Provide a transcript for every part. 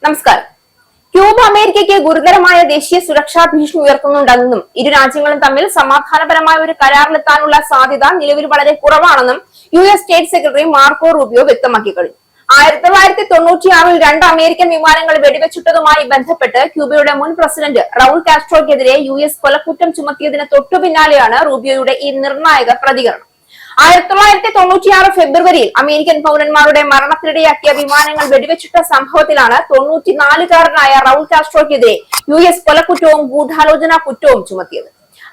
നമസ്കാരം. ക്യൂബ അമേരിക്കയ്ക്ക് ഗുരുതരമായ ദേശീയ സുരക്ഷാ ഭീഷണി ഉയർത്തുന്നുണ്ടെന്നും ഇരു രാജ്യങ്ങളും തമ്മിൽ സമാധാനപരമായ ഒരു കരാറിലെത്താനുള്ള സാധ്യത നിലവിൽ വളരെ കുറവാണെന്നും US state secretary Marco Rubio വ്യക്തമാക്കി കഴിഞ്ഞു. 1996-ൽ 2 അമേരിക്കൻ വിമാനങ്ങൾ വെടിവെച്ചിട്ടതുമായി ബന്ധപ്പെട്ട് ക്യൂബയുടെ മുൻ പ്രസിഡന്റ് റൗൾ കാസ്ട്രോയ്ക്കെതിരെ US കൊലക്കുറ്റം ചുമത്തിയതിന് തൊട്ടുപിന്നാലെയാണ് റൂബിയോയുടെ ഈ നിർണായക പ്രതികരണം. 1996 ഫെബ്രുവരിയിൽ അമേരിക്കൻ പൗരന്മാരുടെ മരണത്തിനിടയാക്കിയ വിമാനങ്ങൾ വെടിവെച്ചിട്ട സംഭവത്തിലാണ് 94-കാരനായ റൗൾ കാസ്ട്രോയ്ക്കെതിരെ US കൊലക്കുറ്റവും ഗൂഢാലോചന കുറ്റവും ചുമത്തിയത്.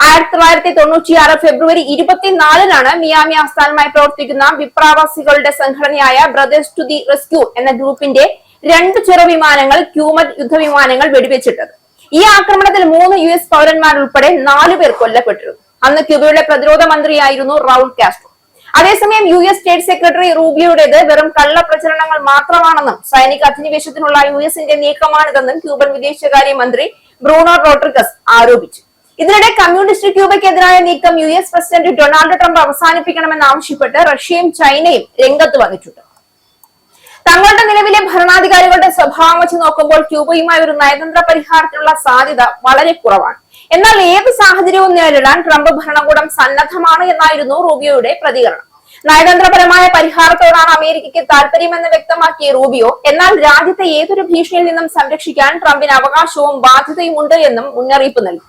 1996 ഫെബ്രുവരി 24-നാണ് മിയാമി ആസ്ഥാനമായി പ്രവർത്തിക്കുന്ന വിപ്രവാസികളുടെ സംഘടനയായ ബ്രദേഴ്സ് ടു ദി റെസ്ക്യൂ എന്ന ഗ്രൂപ്പിന്റെ 2 ചെറുവിമാനങ്ങൾ ക്യൂമറ്റ് യുദ്ധവിമാനങ്ങൾ വെടിവെച്ചിട്ടത്. ഈ ആക്രമണത്തിൽ 3 US പൗരന്മാരുൾപ്പെടെ 4 പേർ കൊല്ലപ്പെട്ടിരുന്നു. അന്ന് ക്യൂബയുടെ പ്രതിരോധ മന്ത്രിയായിരുന്നു റൗൾ കാസ്ട്രോ. അതേസമയം US സ്റ്റേറ്റ് സെക്രട്ടറി റൂബിയോയുടേത് വെറും കള്ളപ്രചരണങ്ങൾ മാത്രമാണെന്നും സൈനിക അധിനിവേശത്തിനുള്ള US-ന്റെ നീക്കമാണിതെന്നും ക്യൂബൻ വിദേശകാര്യ മന്ത്രി ബ്രൂണോ റോഡ്രിഗസ് ആരോപിച്ചു. ഇതിനിടെ കമ്മ്യൂണിസ്റ്റ് ക്യൂബയ്ക്കെതിരായ നീക്കം US പ്രസിഡന്റ് ഡൊണാൾഡ് ട്രംപ് അവസാനിപ്പിക്കണമെന്നാവശ്യപ്പെട്ട് റഷ്യയും ചൈനയും രംഗത്ത് വന്നിട്ടുണ്ട്. തങ്ങളുടെ നിലവിലെ ഭരണാധികാരികളുടെ സ്വഭാവം വെച്ച് നോക്കുമ്പോൾ ക്യൂബയുമായി ഒരു നയതന്ത്ര പരിഹാരത്തിനുള്ള സാധ്യത വളരെ കുറവാണ്. എന്നാൽ ഏത് സാഹചര്യവും നേരിടാൻ ട്രംപ് ഭരണകൂടം സന്നദ്ധമാണ് എന്നായിരുന്നു റൂബിയോയുടെ പ്രതികരണം. നയതന്ത്രപരമായ പരിഹാരത്തോടാണ് അമേരിക്കയ്ക്ക് താല്പര്യമെന്ന് വ്യക്തമാക്കിയ റൂബിയോ, എന്നാൽ രാജ്യത്തെ ഏതൊരു ഭീഷണിയിൽ നിന്നും സംരക്ഷിക്കാൻ ട്രംപിന് അവകാശവും ബാധ്യതയും ഉണ്ട് എന്നും മുന്നറിയിപ്പ് നൽകി.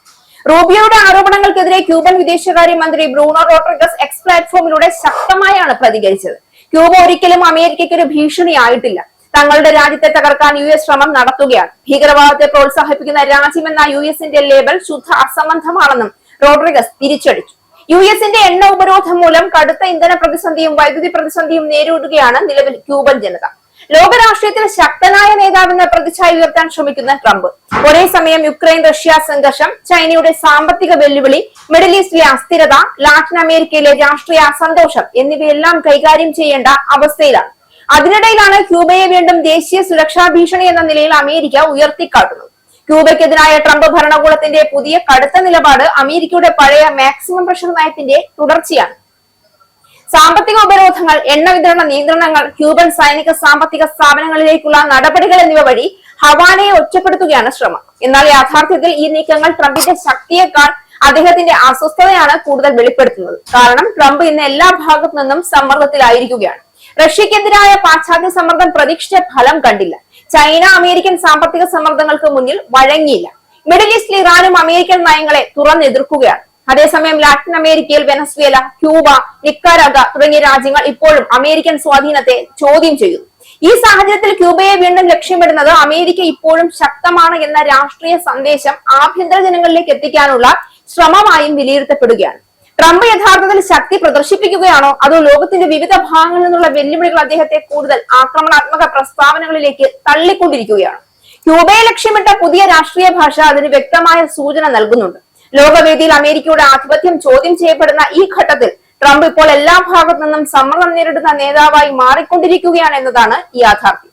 റൂബിയോയുടെ ആരോപണങ്ങൾക്കെതിരെ ക്യൂബൻ വിദേശകാര്യ മന്ത്രി ബ്രൂണോ റോഡ്രിഗസ് എക്സ് പ്ലാറ്റ്ഫോമിലൂടെ ശക്തമായാണ് പ്രതികരിച്ചത്. ക്യൂബ ഒരിക്കലും അമേരിക്കയ്ക്ക് ഒരു ഭീഷണിയായിട്ടില്ല. തങ്ങളുടെ രാജ്യത്തെ തകർക്കാൻ US ശ്രമം നടത്തുകയാണ്. ഭീകരവാദത്തെ പ്രോത്സാഹിപ്പിക്കുന്ന രാജ്യമെന്ന US-ന്റെ ലേബൽ ശുദ്ധ അസംബന്ധമാണെന്നും റോഡ്രിഗസ് തിരിച്ചടിച്ചു. US-ന്റെ എണ്ണ ഉപരോധം മൂലം കടുത്ത ഇന്ധന പ്രതിസന്ധിയും വൈദ്യുതി പ്രതിസന്ധിയും നേരിടുകയാണ് നിലവിൽ ക്യൂബൻ ജനത. ലോകരാഷ്ട്രീയത്തിൽ ശക്തനായ നേതാവെന്ന പ്രതിച്ഛായ ഉയർത്താൻ ശ്രമിക്കുന്ന ട്രംപ് ഒരേ സമയം യുക്രൈൻ റഷ്യ സംഘർഷം, ചൈനയുടെ സാമ്പത്തിക വെല്ലുവിളി, മിഡിൽ ഈസ്റ്റിലെ അസ്ഥിരത, ലാറ്റിൻ അമേരിക്കയിലെ രാഷ്ട്രീയ അസന്തോഷം എന്നിവയെല്ലാം കൈകാര്യം ചെയ്യേണ്ട അവസ്ഥയിലാണ്. അതിനിടയിലാണ് ക്യൂബയെ വീണ്ടും ദേശീയ സുരക്ഷാ ഭീഷണി എന്ന നിലയിൽ അമേരിക്ക ഉയർത്തിക്കാട്ടുന്നത്. ക്യൂബയ്ക്കെതിരായ ട്രംപ് ഭരണകൂടത്തിന്റെ പുതിയ കടുത്ത നിലപാട് അമേരിക്കയുടെ പഴയ മാക്സിമം പ്രഷർ നയത്തിന്റെ തുടർച്ചയാണ്. സാമ്പത്തിക ഉപരോധങ്ങൾ, എണ്ണ വിതരണ നിയന്ത്രണങ്ങൾ, ക്യൂബൻ സൈനിക സാമ്പത്തിക സ്ഥാപനങ്ങളിലേക്കുള്ള നടപടികൾ എന്നിവ വഴി ഹവാനയെ ഒറ്റപ്പെടുത്തുകയാണ് ശ്രമം. എന്നാൽ യാഥാർത്ഥ്യത്തിൽ ഈ നീക്കങ്ങൾ ട്രംപിന്റെ ശക്തിയേക്കാൾ അദ്ദേഹത്തിന്റെ അസ്വസ്ഥതയാണ് കൂടുതൽ വെളിപ്പെടുത്തുന്നത്. കാരണം ട്രംപ് ഇന്ന് എല്ലാ ഭാഗത്തു നിന്നും സമ്മർദ്ദത്തിലായിരിക്കുകയാണ്. റഷ്യക്കെതിരായ പാശ്ചാത്യ സമ്മർദ്ദം പ്രതീക്ഷിച്ച ഫലം കണ്ടില്ല. ചൈന അമേരിക്കൻ സാമ്പത്തിക സമ്മർദ്ദങ്ങൾക്ക് മുന്നിൽ വഴങ്ങിയില്ല. മിഡിൽ ഈസ്റ്റിൽ ഇറാനും അമേരിക്കൻ നയങ്ങളെ തുറന്നെതിർക്കുകയാണ്. അതേസമയം ലാറ്റിൻ അമേരിക്കയിൽ വെനസ്വേല, ക്യൂബ, നിക്കരാഗ തുടങ്ങിയ രാജ്യങ്ങൾ ഇപ്പോഴും അമേരിക്കൻ സ്വാധീനത്തെ ചോദ്യം ചെയ്യുന്നു. ഈ സാഹചര്യത്തിൽ ക്യൂബയെ വീണ്ടും ലക്ഷ്യമിടുന്നത് അമേരിക്ക ഇപ്പോഴും ശക്തമാണ് എന്ന രാഷ്ട്രീയ സന്ദേശം ആഭ്യന്തര ജനങ്ങളിലേക്ക് എത്തിക്കാനുള്ള ശ്രമമായും വിലയിരുത്തപ്പെടുകയാണ്. ട്രംപ് യഥാർത്ഥത്തിൽ ശക്തി പ്രദർശിപ്പിക്കുകയാണോ, അതോ ലോകത്തിന്റെ വിവിധ ഭാഗങ്ങളിൽ നിന്നുള്ള വെല്ലുവിളികൾ അദ്ദേഹത്തെ കൂടുതൽ ആക്രമണാത്മക പ്രസ്താവനകളിലേക്ക് തള്ളിക്കൊണ്ടിരിക്കുകയാണ്? ക്യൂബയെ ലക്ഷ്യമിട്ട പുതിയ രാഷ്ട്രീയ ഭാഷ അതിന് വ്യക്തമായ സൂചന നൽകുന്നുണ്ട്. ലോകവേദിയിൽ അമേരിക്കയുടെ ആധിപത്യം ചോദ്യം ചെയ്യപ്പെടുന്ന ഈ ഘട്ടത്തിൽ ട്രംപ് ഇപ്പോൾ എല്ലാ ഭാഗത്തു നിന്നും സമ്മർദ്ദം നേരിടുന്ന നേതാവായി മാറിക്കൊണ്ടിരിക്കുകയാണ് എന്നതാണ് യാഥാർത്ഥ്യം.